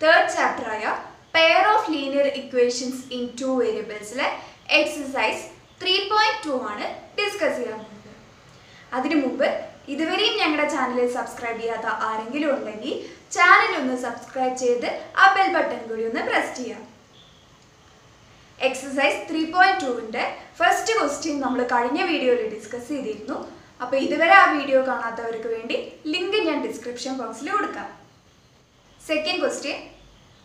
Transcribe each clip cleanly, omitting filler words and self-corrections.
third chapter aya pair of linear equations in two variables le exercise 3.2 ആണ് discuss ചെയ്യാൻ പോകുന്നത്. അതിനു മുമ്പ് ഇതുവരെയും ഞങ്ങളുടെ ചാനൽ സബ്സ്ക്രൈബ് ചെയ്യാത്ത ആരെങ്കിലും ഉണ്ടെങ്കിൽ ചാനൽ ഒന്ന് സബ്സ്ക്രൈബ് ചെയ്ത് ആ ബെൽ ബട്ടൺ കൂടി ഒന്ന് പ്രസ് ചെയ്യാം. എക്സസൈസ് 3.2ന്റെ ഫസ്റ്റ് ക്വസ്റ്റ്യൻ നമ്മൾ കഴിഞ്ഞ വീഡിയോയിൽ ഡിസ്കസ് ചെയ്തിരുന്നു. അപ്പോൾ ഇതുവരെ ആ വീഡിയോ കാണാത്തവർക്ക് വേണ്ടി ലിങ്ക് ഞാൻ ഡിസ്ക്രിപ്ഷൻ ബോക്സിൽ കൊടുക്കാം. Second question,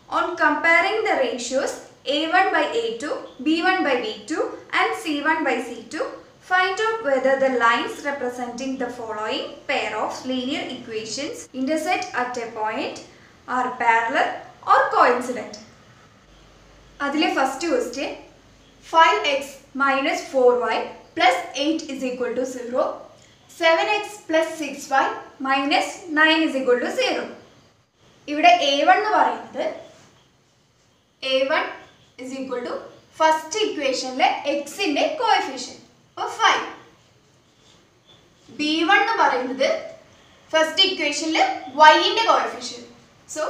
on comparing the ratios a1 by a2, b1 by b2 and c1 by c2, find out whether the lines representing the following pair of linear equations intersect at a point, are parallel or coincident. Adile first question, 5x minus 4y plus 8 is equal to 0, 7x plus 6y minus 9 is equal to 0. ഇവിടെ a1 എന്ന് പറയുന്നത് a1 is equal to first ഇക്വേഷനിലെ എക്സിന്റെ coefficient അപ്പോൾ 5. b1 എന്ന് പറയുന്നത് first ഇക്വേഷനിലെ yന്റെ കോഎഫിഷ്യന്റ് സോ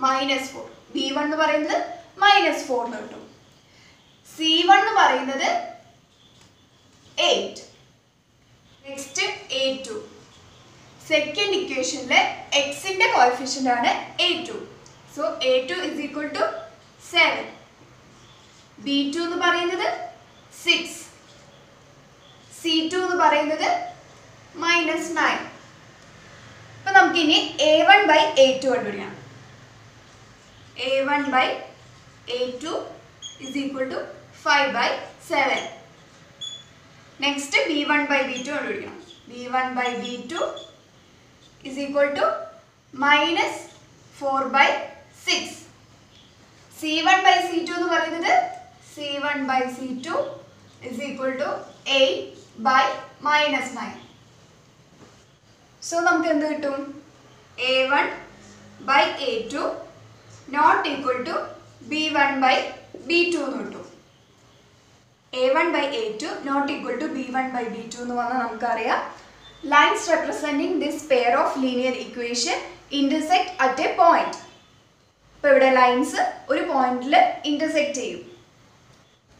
-4. b1 എന്ന് പറയുന്നത് -4 എന്ന് കിട്ടും. c1 എന്ന് പറയുന്നത് 8. നെക്സ്റ്റ് a2 സെക്കൻഡ് ഇക്വേഷനിലെ എക്സിന്റെ കോഎഫിഷ്യന്റ് ആണ് a2. So a2 is equal to 7. b2 എന്ന് പറയുന്നത് 6. c2 എന്ന് പറയുന്നത് -9. അപ്പോൾ നമുക്ക് ഇനി a1 by a2 കണ്ടുപിടിക്കാം. a1 by a2 is equal to 5 by 7. Next b1 by b2 കണ്ടുപിടിക്കാം. b1 by b2 is equal to -4 by 6. c1 by c2 എന്ന് പറയുന്നത് c1 by c2 is equal to 8 by -9. So നമുക്ക് എന്ത് കിട്ടും? a1 by a2 not equal to b1 by b2 എന്ന് കിട്ടും. a1 by a2 not equal to b1 by b2 എന്ന് പറഞ്ഞാൽ നമുക്കറിയാം lines representing this pair of linear equation intersect at a point. അപ്പോൾ ഇവിടെ ലൈൻസ് ഒരു പോയിന്റിൽ ഇന്റർസെക്റ്റ് ചെയ്യും.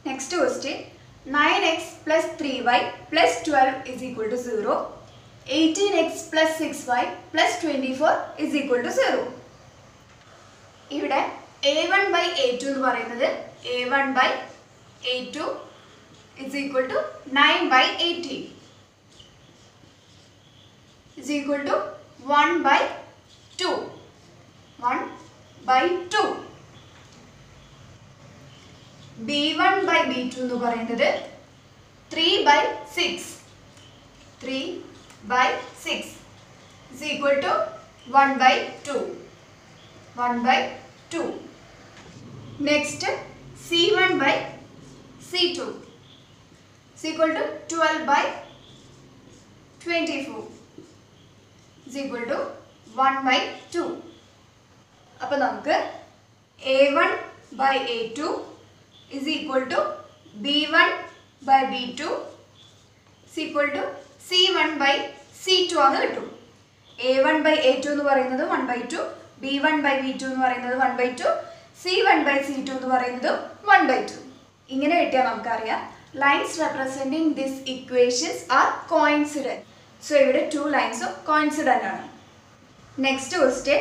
Next question, 9x plus 3y plus 12 is equal to 0, 18x plus 6y plus 24 is equal to 0. ഇവിടെ a1 by a2 എന്ന് പറയുന്നത് a1 by a2 is equal to 9 by 18 is equal to 1 by 2. 1 by 2. b1 by b2 എന്ന് പറയുന്നത് 3 by 6. 3 by 6 is equal to 1 by 2. 1 by 2. Next, c1 by c2 is equal to 12 by 24. is equal to 1 by 2. അപ്പോൾ നമുക്ക് a1 by a2 is equal to b1 by b2 is equal to c1 by c2 ആണ് കിട്ടും. a1 by a2 എന്ന് പറയുന്നത് 1 by 2, b1 by b2 എന്ന് പറയുന്നത് 1 by 2, c1 by c2 എന്ന് പറയുന്നത് 1 by 2. ഇങ്ങനെ കിട്ടിയാൽ നമുക്കറിയാം lines representing these equations are coincident. So ഇവിടെ two lines coincident ആണ്. Next question,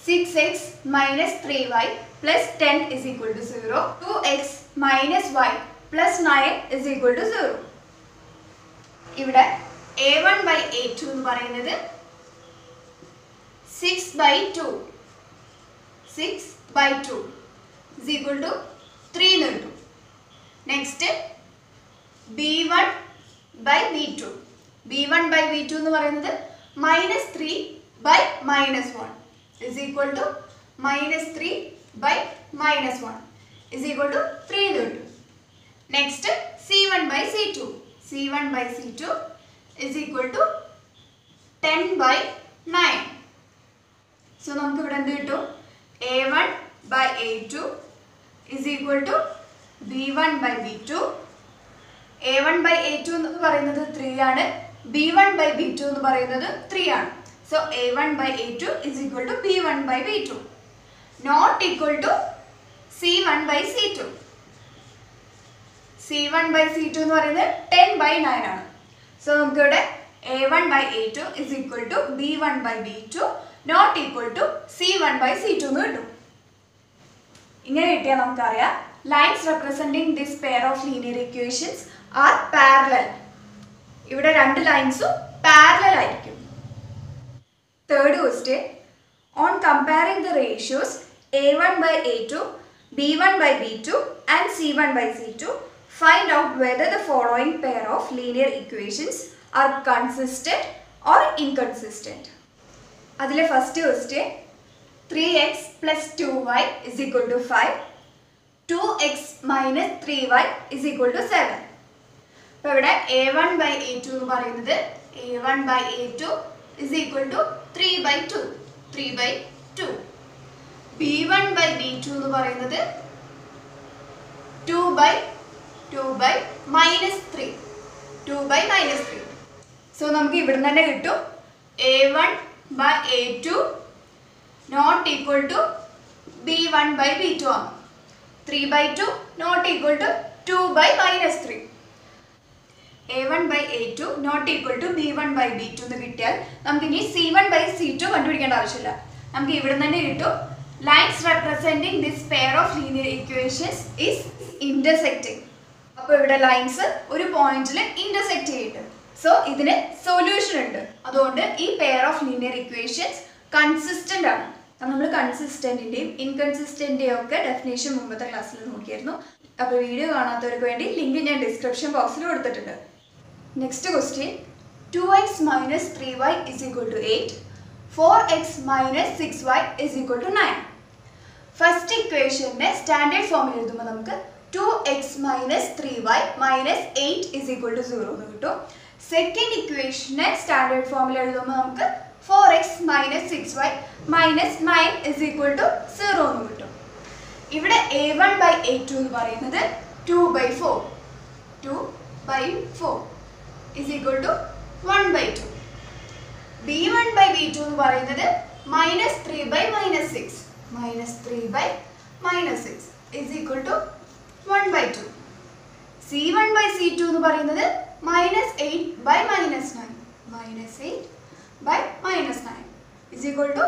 6x minus 3y plus 10 is equal to 0, 2x minus y plus 9 is equal to 0. ഇവിടെ a1 by a2 എന്ന് പറയുന്നത് 6 by 2. 6 by 2 is equal to 3 എന്ന് കിട്ടും. Next b1 by b2. b1 by b2 എന്ന് പറയുന്നത് -3 by -1 is equal to -3 by -1 is equal to 3 എന്ന് കിട്ടും. Next c1 by c2. c1 by c2 is equal to 10 by 9. So നമുക്ക് ഇവിടെ എന്ത് കിട്ടും? a1 by a2 is equal to b1 by b2. a1 by a2 എന്ന് പറയുന്നത് 3 ആണ്. b1 by b2 എന്ന് പറയുന്നത് 3 ആണ്. So a1 by a2 is equal to b1 by b2. not equal to C1 by C2. C1 by C2 എന്ന് പറയുന്നത് 10 by 9 ആണ്. So നമുക്കിവിടെ A1 by A2 is equal to B1 by B2 not equal to C1 by C2 എന്ന് കിട്ടും. ഇങ്ങനെ കിട്ടിയാൽ നമുക്കറിയാം lines representing this pair of linear equations R parallel. ഇവിടെ രണ്ട് ലൈൻസും പാരലൽ ആയിരിക്കും. Third question, on comparing the ratios A1 by A2, B1 by B2 and C1 by C2, find out whether the following pair of linear equations are consistent or inconsistent. അതിലെ first question, 3x plus 2y is equal to 5, 2x minus 3y is equal to 7. അപ്പോൾ ഇവിടെ A1 by A2 എന്ന് പറയുന്നത് A1 by A2 is equal to 3 by 2, 3 by 2. B1 by B2 എന്ന് പറയുന്നത് 2 by minus 3, 2 by minus 3. So നമുക്ക് ഇവിടുന്ന് തന്നെ കിട്ടും A1 by A2 not equal to B1 by B2 ആണ്. 3 by 2 not equal to 2 by minus 3. A1 by A2 not equal to B1 by B2 എന്ന് കിട്ടിയാൽ നമുക്ക് ഇനി C1 by C2 കണ്ടുപിടിക്കേണ്ട ആവശ്യമില്ല. നമുക്ക് ഇവിടെ തന്നെ കിട്ടും lines representing this pair of linear equations is intersecting. അപ്പോൾ ഇവിടെ ലൈൻസ് ഒരു പോയിന്റിൽ ഇന്റർസെക്ട് ചെയ്യുന്നുണ്ട്. സോ ഇതിന് സൊല്യൂഷൻ ഉണ്ട്. അതുകൊണ്ട് ഈ pair of linear equations consistent ആണ്. നമ്മൾ കൺസിസ്റ്റന്റിന്റെയും ഇൻകൺസിസ്റ്റന്റിന്റെയും ഒക്കെ ഡെഫിനേഷൻ മുമ്പത്തെ ക്ലാസ്സിൽ നോക്കിയായിരുന്നു. അപ്പോൾ വീഡിയോ കാണാത്തവർക്ക് വേണ്ടി ലിങ്ക് ഞാൻ ഡിസ്ക്രിപ്ഷൻ ബോക്സിൽ കൊടുത്തിട്ടുണ്ട്. Next question, 2x minus 3y is equal to 8, 4x minus 6y is equal to 9. First ഇക്വേഷന്റെ സ്റ്റാൻഡേർഡ് ഫോമിൽ എഴുതുമ്പോൾ നമുക്ക് 2x minus 3y minus 8 is equal to 0 എന്ന് കിട്ടും. സെക്കൻഡ് ഇക്വേഷനെ സ്റ്റാൻഡേർഡ് ഫോമിൽ എഴുതുമ്പോൾ നമുക്ക് 4x minus 6y minus 9 is equal to 0 എന്ന് കിട്ടും. ഇവിടെ A1 by A2 എന്ന് പറയുന്നത് 2 by 4, 2 by 4 is equal to 1 by 2. B1 by B2 എന്ന് പറയുന്നത് minus 3 by minus 6, minus 3 by minus 6 is equal to 1 by 2. C1 by C2 എന്ന് പറയുന്നത് minus 8 by minus 9, minus 8 by minus 9 is equal to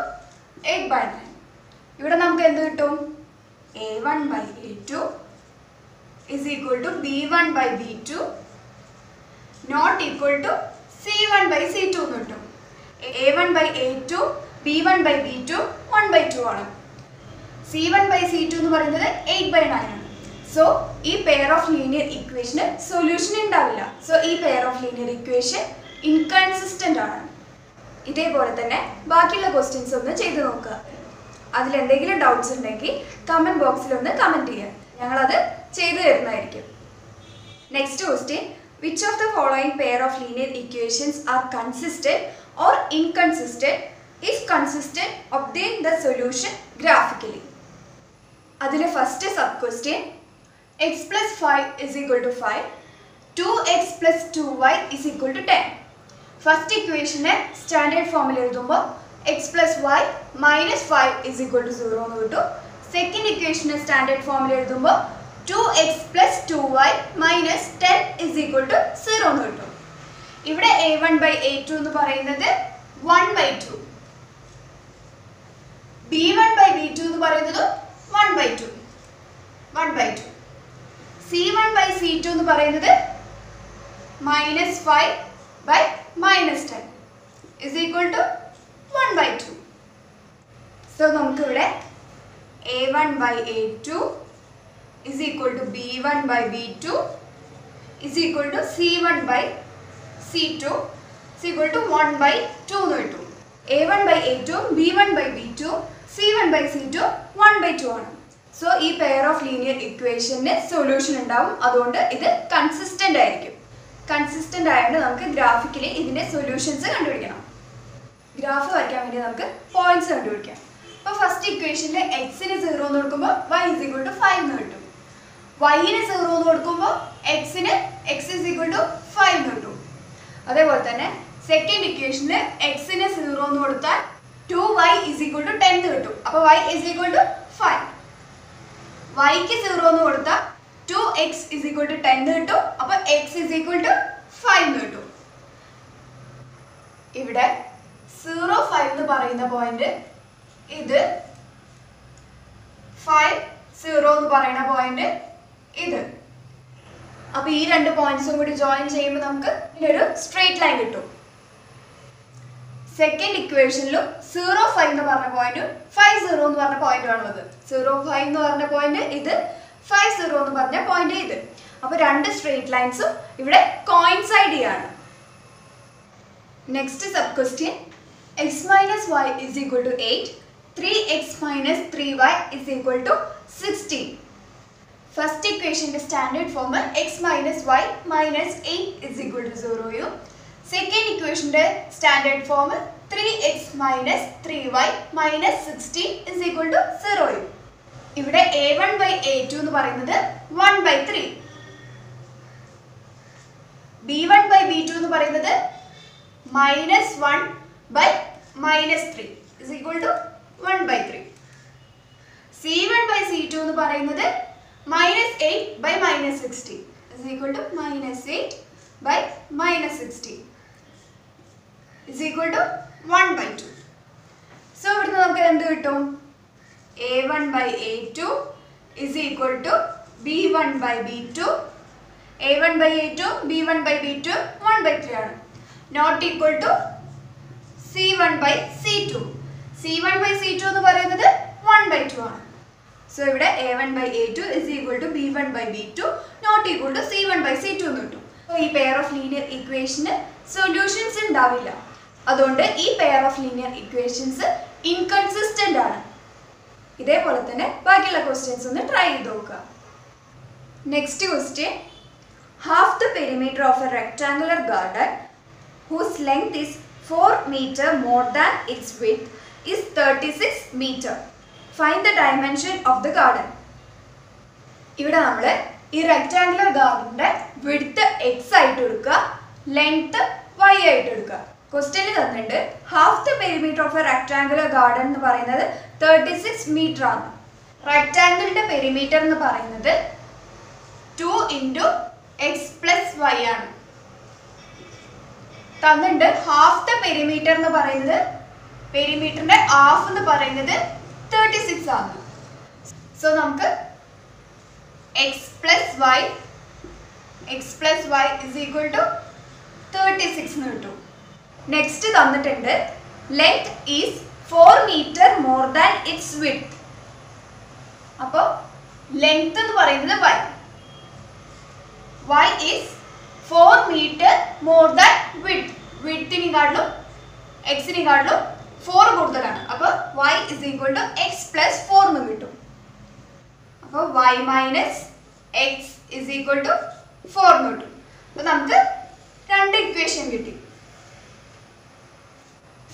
8 by 9. ഇവിടെ നമുക്ക് എന്ത് കിട്ടും? A1 by A2 is equal to B1 by B2 not equal to C1 by C2 എന്ന് കിട്ടും. A1 by A2, B1 by B2 1 by 2 ആണ്. C1 by C2 എന്ന് പറയുന്നത് 8 by 9 ആണ്. സോ ഈ പെയർ ഓഫ് ലീനിയർ ഇക്വേഷന് സൊല്യൂഷൻ ഉണ്ടാവില്ല. So ഈ pair of linear equation inconsistent ആണ്. ഇതേപോലെ തന്നെ ബാക്കിയുള്ള ക്വസ്റ്റ്യൻസ് ഒന്ന് ചെയ്ത് നോക്കുക. അതിലെന്തെങ്കിലും ഡൗട്ട്സ് ഉണ്ടെങ്കിൽ കമൻറ്റ് ബോക്സിൽ ഒന്ന് കമൻറ്റ് ചെയ്യുക. ഞങ്ങളത് ചെയ്തു തരുന്നതായിരിക്കും. Next question, which of the following pair of linear equations are consistent or inconsistent? If consistent, obtain the solution graphically. അതിലെ first sub question, x plus 5 is equal to 5, 2x plus 2y is equal to 10. First ഇക്വേഷനെ standard ഫോമിൽ എഴുതുമ്പോൾ x plus y minus 5 is equal to 0 എന്ന് കിട്ടും. Second ഇക്വേഷനെ standard ഫോമിൽ എഴുതുമ്പോൾ 2x plus 2y minus 10 is equal to 0 എന്ന് കിട്ടും. ഇവിടെ A1 by A2 എന്ന് പറയുന്നത് 1 by 2, B1 by B2 എന്ന് പറയുന്നത് 1 by 2, 1 by 2. C1 by C2 എന്ന് പറയുന്നത് minus 5 by minus 10 is equal to 1 by 2. So നമുക്ക് ഇവിടെ A1 by A2 is equal to B1 by B2 is equal to C1 by C2 is equal to 1 by 2 എന്ന് കിട്ടും. A1 by A2, B1 by B2, C1 by C2 1 by 2 ആണ്. So ഈ pair of linear ഇക്വേഷന് solution ഉണ്ടാവും. അതുകൊണ്ട് ഇത് consistent ആയിരിക്കും. Consistent ആയതുകൊണ്ട് നമുക്ക് ഗ്രാഫിക്കലി ഇതിന്റെ സൊല്യൂഷൻസ് കണ്ടുപിടിക്കണം. ഗ്രാഫ് വരയ്ക്കാൻ വേണ്ടി നമുക്ക് പോയിന്റ്സ് കണ്ടുപിടിക്കാം. അപ്പോൾ ഫസ്റ്റ് ഇക്വേഷനിൽ എക്സിന് 0 എന്ന് കൊടുക്കുമ്പോൾ y is equal to 5 എന്ന് കിട്ടും. വൈന് 0 എന്ന് കൊടുക്കുമ്പോൾ എക്സിന് x is equal to 5 എന്ന് കിട്ടും. അതേപോലെ തന്നെ സെക്കൻഡ് ഇക്വേഷനിൽ എക്സിന് 0 എന്ന് കൊടുത്താൽ 2y is equal to 10 കിട്ടും. അപ്പോൾ y is equal to 5. yക്ക് 0 എന്ന് കൊടുത്താൽ 2x is equal to 10 കിട്ടും. അപ്പോൾ x is equal to 5 കിട്ടും. ഇവിടെ 0, 5 എന്ന് പറയുന്ന പോയിന്റ്, ഇത് 5, 0 എന്ന് പറയുന്ന പോയിന്റ് ഇത്. അപ്പോൾ ഈ രണ്ട് പോയിന്റ്സും കൂടി ജോയിൻ ചെയ്യുമ്പോൾ നമുക്ക് ഒരു സ്ട്രെയിറ്റ് ലൈൻ കിട്ടും. സെക്കൻഡ് ഇക്വേഷനിലും 0, 5 എന്ന് പറഞ്ഞ പോയിന്റും 5, 0 എന്ന് പറഞ്ഞ പോയിന്റും ആണുള്ളത്. 0, 5 എന്ന് പറഞ്ഞ പോയിന്റ് ഇത്, 5, 0 എന്ന് പറഞ്ഞ പോയിന്റ് ഇത്. അപ്പോൾ രണ്ട് സ്ട്രെയിറ്റ് ലൈൻസും ഇവിടെ കോയിൻസൈഡ് ചെയ്യാണ്. Next sub question, x minus y is equal to 8, 3x minus 3y is equal to 16. First ഇക്വേഷന്റെ standard form x minus y minus 8 is equal to 0 യും സെക്കൻഡ് ഇക്വേഷന്റെ standard form 3x minus 3y minus 16 is equal to 0 യും. ഇവിടെ a1 by a2 എന്ന് പറയുന്നത് 1 by 3, b1 by b2 എന്ന് പറയുന്നത് minus 1 by minus 3 is equal to 1 by 3. c1 by c2 എന്ന് പറയുന്നത് minus 8 by minus 60 is equal to minus 8 by minus 60 is equal to 1 by 2. So ഇവിടുന്ന് നമുക്ക് എന്ത് കിട്ടും? a1 by a2 is equal to b1 by b2. a1 by a2, b1 by b2 1 by 3 ആണ്. Not equal to c1 by c2. c1 by c2 എന്ന് പറയുന്നത് 1 by 2 ആണ്. So ഇവിടെ a1 by a2 is equal to b1 by b2 not equal to c1 by c2 എന്ന് കിട്ടും. അപ്പോൾ ഈ pair of linear ഇക്വേഷന് solutions ഉണ്ടാവില്ല. അതുകൊണ്ട് ഈ pair of linear equations inconsistent ആണ്. ഇതേപോലെ തന്നെ ബാക്കിയുള്ള ക്വസ്റ്റ്യൻസ് ഒന്ന് ട്രൈ ചെയ്ത് നോക്കുക. Next question, half the perimeter of A rectangular garden whose length is 4 meter more than its width is 36 meter. Find the dimension of the garden. ഇവിടെ നമ്മൾ ഈ റെക്ടാങ്കുലർ ഗാർഡന്റെ വിഡ്ത്ത് x ആയിട്ട് എടുക്കുക, ലെങ്ത് y ആയിട്ട് എടുക്കുക. ക്വസ്റ്റ്യനിൽ തന്നിട്ട് half the perimeter of A rectangular garden എന്ന് പറയുന്നത് 36 മീറ്റർ ആണ്. റെക്ടാങ്കിളിന്റെ പെരിമീറ്റർ എന്ന് പറയുന്നത് 2 into x plus y ആണ്. തന്നിട്ട് ഹാഫ് ദ പെരിമീറ്റർ എന്ന് പറയുന്നത്, പെരിമീറ്ററിന്റെ ഹാഫ് എന്ന് പറയുന്നത് 36 ആണ്. സോ നമുക്ക് x plus y is equal to 36 എന്ന് കിട്ടും. നെക്സ്റ്റ് തന്നിട്ടുണ്ട് length is 4 meter more than its width. അപ്പോൾ ലെങ്ത് എന്ന് പറയുന്നത് y is 4 meter more than width. വിഡ്ത്തിനെക്കാളും എക്സിനെക്കാളും 4 കൂടുതലാണ്. അപ്പോൾ y is equal to x plus 4 എന്ന് കിട്ടും. അപ്പോൾ y minus x is equal to 4 എന്ന് കിട്ടും. അപ്പോൾ നമുക്ക് രണ്ട് ഇക്വേഷൻ കിട്ടി.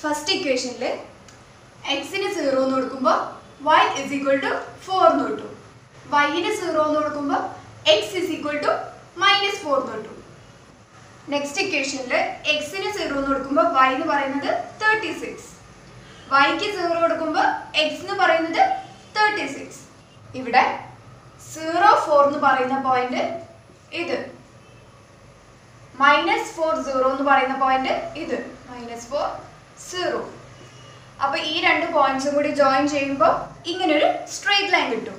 ഫസ്റ്റ് ഇക്വേഷനിൽ എക്സിന് 0 എന്ന് കൊടുക്കുമ്പോൾ y is equal to 4 എന്ന് കിട്ടും. yന് 0 എന്ന് കൊടുക്കുമ്പോൾ x is equal to minus 4 എന്ന് കിട്ടും. നെക്സ്റ്റ് ഇക്വേഷനിൽ എക്സിന് 0 എന്ന് കൊടുക്കുമ്പോൾ y എന്ന് പറയുന്നത് 36, yക്ക് 0 കൊടുക്കുമ്പോൾ x എന്ന് പറയുന്നത് 36. ഇവിടെ 0, 4 എന്ന് പറയുന്ന പോയിന്റ് ഇത്, -4, 0 എന്ന് പറയുന്ന പോയിന്റ് ഇത്, -4, 0. അപ്പോൾ ഈ രണ്ട് പോയിന്റ്സും കൂടി ജോയിൻ ചെയ്യുമ്പോൾ ഇങ്ങനൊരു സ്ട്രെയിറ്റ് ലൈൻ കിട്ടും.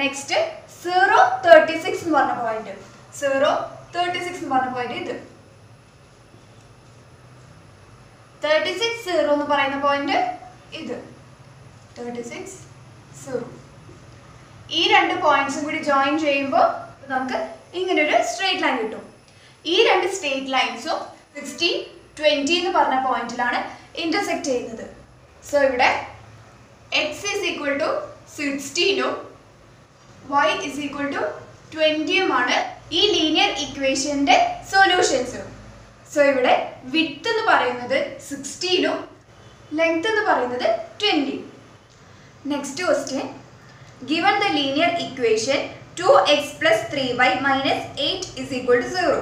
നെക്സ്റ്റ് 0, 36 എന്ന് പറഞ്ഞ പോയിന്റ്, 0, 36 എന്ന് പറഞ്ഞ പോയിന്റ് ഇത്, 36, 0 എന്ന് പറയുന്ന പോയിന്റ് ഇത്, 36, 0. ഈ രണ്ട് പോയിന്റ്സും കൂടി ജോയിൻ ചെയ്യുമ്പോൾ നമുക്ക് ഇങ്ങനൊരു സ്ട്രെയിറ്റ് ലൈൻ കിട്ടും. ഈ രണ്ട് സ്ട്രെയിറ്റ് ലൈൻസും 16, 20 എന്ന് പറഞ്ഞ പോയിന്റിലാണ് ഇന്റർസെക്ട് ചെയ്യുന്നത്. സോ ഇവിടെ x is equal to 16 y is equal to 20 ആണ് ഈ ലീനിയർ ഇക്വേഷന്റെ സൊല്യൂഷൻസ്. സോ ഇവിടെ വിഡ്ത്ത് എന്ന് പറയുന്നത് 16 ലെങ്ത് എന്ന് പറയുന്നത് 20. Next question, given the linear equation 2x plus 3y minus 8 is equal to 0.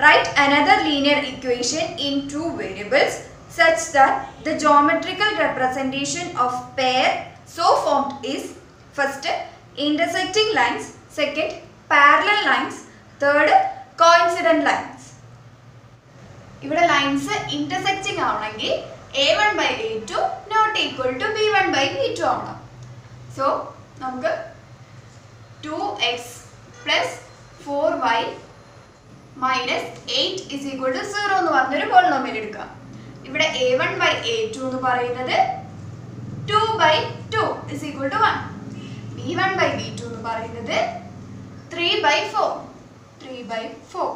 Write another linear equation in two variables such that the geometrical representation of pair so formed is first intersecting lines, second parallel lines, third coincident lines. ഇവിടെ lines intersecting ആവണമെങ്കിൽ a1 by a2 not equal to b1 by b2 ആവണം. So നമുക്ക് 2x plus 4y minus 8 is equal to 0 എന്ന് പറഞ്ഞൊരു polynomial എടുക്കാം. ഇവിടെ a1 by a2 എന്ന് പറയുന്നത് 2 by 2 is equal to 1. b1 by b2 എന്ന് പറയുന്നത് 3 by 4.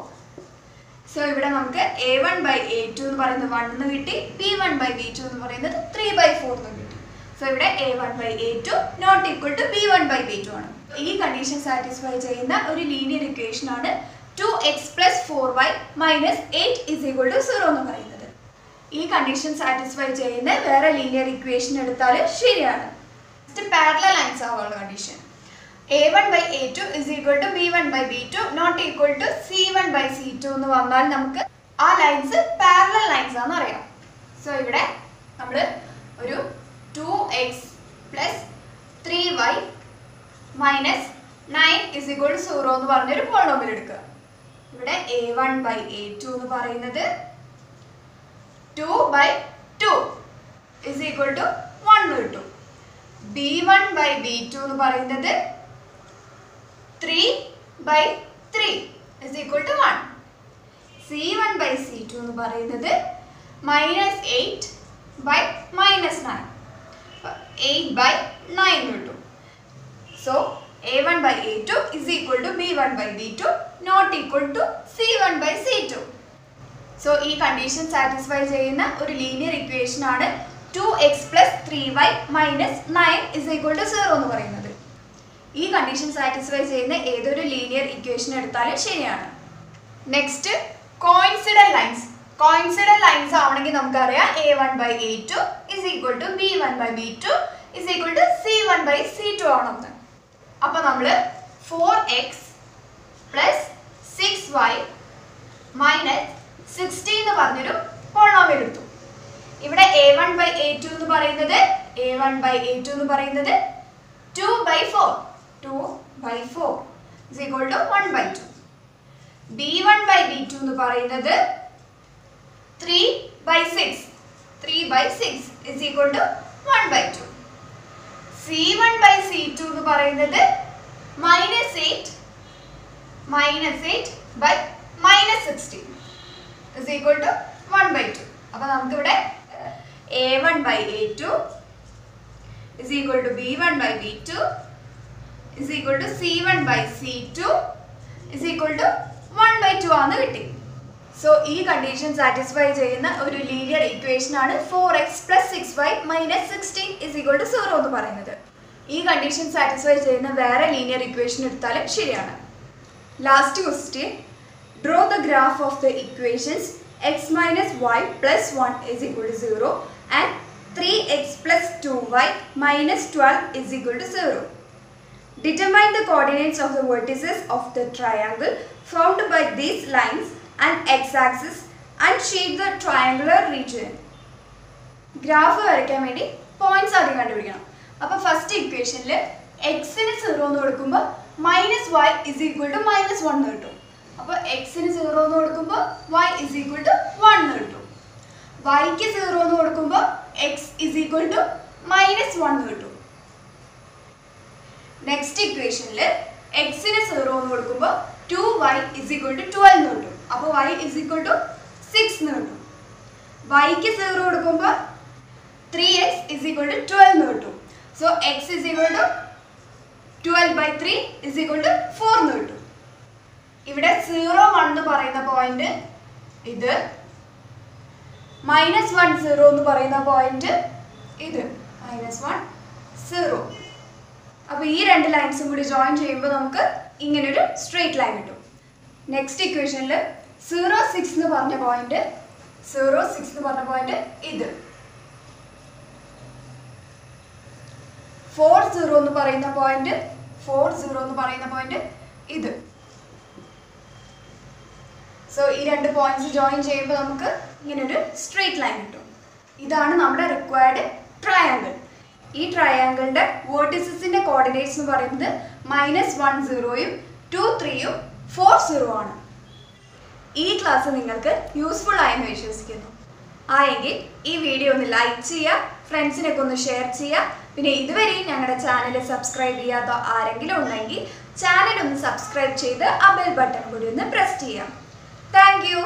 So ഇവിടെ നമുക്ക് a1 by a2 എന്ന് പറയുന്നത് 1 എന്ന് കിട്ടി, b1 by b2 എന്ന് പറയുന്നത് 3 by 4 എന്ന് കിട്ടി. So ഇവിടെ a1 by a2 not equal to b1 by b2 ആണ്. ഈ കണ്ടീഷൻ സാറ്റിസ്ഫൈ ചെയ്യുന്ന ഒരു ലീനിയർ ഇക്വേഷൻ ആണ് 2x plus 4y minus 8 is equal to 0 എന്ന് പറയുന്നത്. ഈ കണ്ടീഷൻ സാറ്റിസ്ഫൈ ചെയ്യുന്ന വേറെ ലീനിയർ ഇക്വേഷൻ എടുത്താൽ ശരിയാണ്. പാരലൽ ലൈൻസ് ആവുള്ള condition a1 by a2 is equal to b1 by b2 not equal to c1 by c2 എന്ന് വന്നാൽ നമുക്ക് ആ ലൈൻസ് പാരലൽ ലൈൻസ് ആണെന്ന് അറിയാം. സോ ഇവിടെ നമ്മൾ ഒരു 2x plus 3y minus 9 is equal to 0 എന്ന് പറഞ്ഞൊരു പോളിനോമിയൽ എടുക്കുക. ഇവിടെ a1 by a2 എന്ന് പറയുന്നത് 2 by 2 is equal to 1 കിട്ടും. b1 by b2 എന്ന് പറയുന്നത് 3 by 3 is equal to 1. c1 by c2 എന്ന് പറയുന്നത് minus 8 by minus 9. 8 by 9 കിട്ടും. So a1 by a2 is equal to b1 by b2 not equal to c1 by c2. So ഈ condition satisfy ചെയ്യുന്ന ഒരു linear equation ആണ് 2x plus 3y minus 9 is equal to 0 എന്ന് പറയുന്നത്. ഈ condition satisfy ചെയ്യുന്ന ഏതൊരു ലീനിയർ ഇക്വേഷൻ എടുത്താലും ശരിയാണ്. Next coincident lines. Coincident lines ആവണമെങ്കിൽ നമുക്കറിയാം a1 by a2 is equal to b1 by b2 is equal to c1 by c2 ആവണം. അപ്പോൾ നമ്മൾ 4x plus 6y minus 16 എന്ന് പറഞ്ഞൊരു പോളിനോമിയൽ എടുത്തു. ഇവിടെ a1 by a2 എന്ന് പറയുന്നത് 2 by 4 is equal to 1 by 2. b1 by b2 എന്ന് പറയുന്നത് 3 by 6 is equal to 1 by 2. c1 by c2 എന്ന് പറയുന്നത് minus 8 by minus 16 is equal to 1 by 2. അപ്പോൾ നമുക്ക് ഇവിടെ a1 by a2 is equal to b1 by b2 is equal to c1 by c2 is equal to 1 by 2 ആണ് കിട്ടി. So ഈ condition satisfy ചെയ്യുന്ന ഒരു ലീനിയർ ഇക്വേഷൻ ആണ് 4x plus 6y minus 16 is equal to 0 എന്ന് പറയുന്നത്. ഈ condition satisfy ചെയ്യുന്ന വേറെ ലീനിയർ ഇക്വേഷൻ എടുത്താലും ശരിയാണ്. Last question. Draw the graph of the equations x minus y plus 1 is equal to 0 and 3x plus 2y minus 12 is equal to 0. Determine the coordinates of the vertices of the triangle formed by these lines and x-axis and shape the triangular region. Graph വരയ്ക്കാൻ വേണ്ടി points ആദ്യം കണ്ടുപിടിക്കണം. അപ്പോൾ first ഇക്വേഷനിൽ എക്സിന് 0 എന്ന് കൊടുക്കുമ്പോൾ minus y is equal to minus 1 എന്ന് കിട്ടും. അപ്പോൾ എക്സിന് 0 എന്ന് കൊടുക്കുമ്പോൾ വൈ ഇസ് ഈക്വൽ ടു 1 എന്ന് കിട്ടും. വൈക്ക് 0 എന്ന് കൊടുക്കുമ്പോൾ x is equal to minus 1 എന്ന് കിട്ടും. നെക്സ്റ്റ് ഇക്വേഷനിൽ എക്സിന് 0 എന്ന് കൊടുക്കുമ്പോൾ 2y ഇസ് ഈക്വൽ ടു 12 എന്ന് കിട്ടും. അപ്പോൾ y ഇസ് ഈക്വൽ ടു 6 എന്ന് കിട്ടും. വൈക്ക് 0 കൊടുക്കുമ്പോൾ 3x ഇസ് ഈക്വൽ ടു 12 എന്ന് കിട്ടും. So x is equal to 12 by 3 is equal to 4 എന്ന് കിട്ടും. ഇവിടെ 0 1 എന്ന് പറയുന്ന പോയിന്റ് ഇത്, -1 0 എന്ന് പറയുന്ന പോയിന്റ് ഇത്, -1 0. അപ്പോൾ ഈ രണ്ട് ലൈൻസും കൂടി ജോയിൻ ചെയ്യുമ്പോൾ നമുക്ക് ഇങ്ങനൊരു സ്ട്രെയിറ്റ് ലൈൻ കിട്ടും. നെക്സ്റ്റ് ഇക്വേഷനിൽ 0 6 എന്ന് പറഞ്ഞ പോയിന്റ് ഇത്, 4 0 എന്ന് പറയുന്ന പോയിന്റ് ഇത്. സോ ഈ രണ്ട് പോയിന്റ്സ് ജോയിൻ ചെയ്യുമ്പോൾ നമുക്ക് ഇങ്ങനൊരു സ്ട്രെയിറ്റ് ലൈൻ കിട്ടും. ഇതാണ് നമ്മുടെ റിക്വയർഡ് ട്രയാങ്കിൾ. ഈ ട്രയാങ്കിളിൻ്റെ വേർട്ടിസസിൻ്റെ കോർഡിനേറ്റ്സ് എന്ന് പറയുന്നത് -1 0 2 3 4 0 ആണ്. ഈ ക്ലാസ് നിങ്ങൾക്ക് യൂസ്ഫുൾ ആയെന്ന് വിശ്വസിക്കുന്നു. ആയെങ്കിൽ ഈ വീഡിയോ ഒന്ന് ലൈക്ക് ചെയ്യുക, ഫ്രണ്ട്സിനൊക്കെ ഒന്ന് ഷെയർ ചെയ്യുക. പിന്നെ ഇതുവരെയും ഞങ്ങളുടെ ചാനൽ സബ്സ്ക്രൈബ് ചെയ്യാത്ത ആരെങ്കിലും ഉണ്ടെങ്കിൽ ചാനൽ ഒന്ന് സബ്സ്ക്രൈബ് ചെയ്ത് ആ ബെൽ ബട്ടൺ കൂടി ഒന്ന് പ്രസ് ചെയ്യാം. Thank you.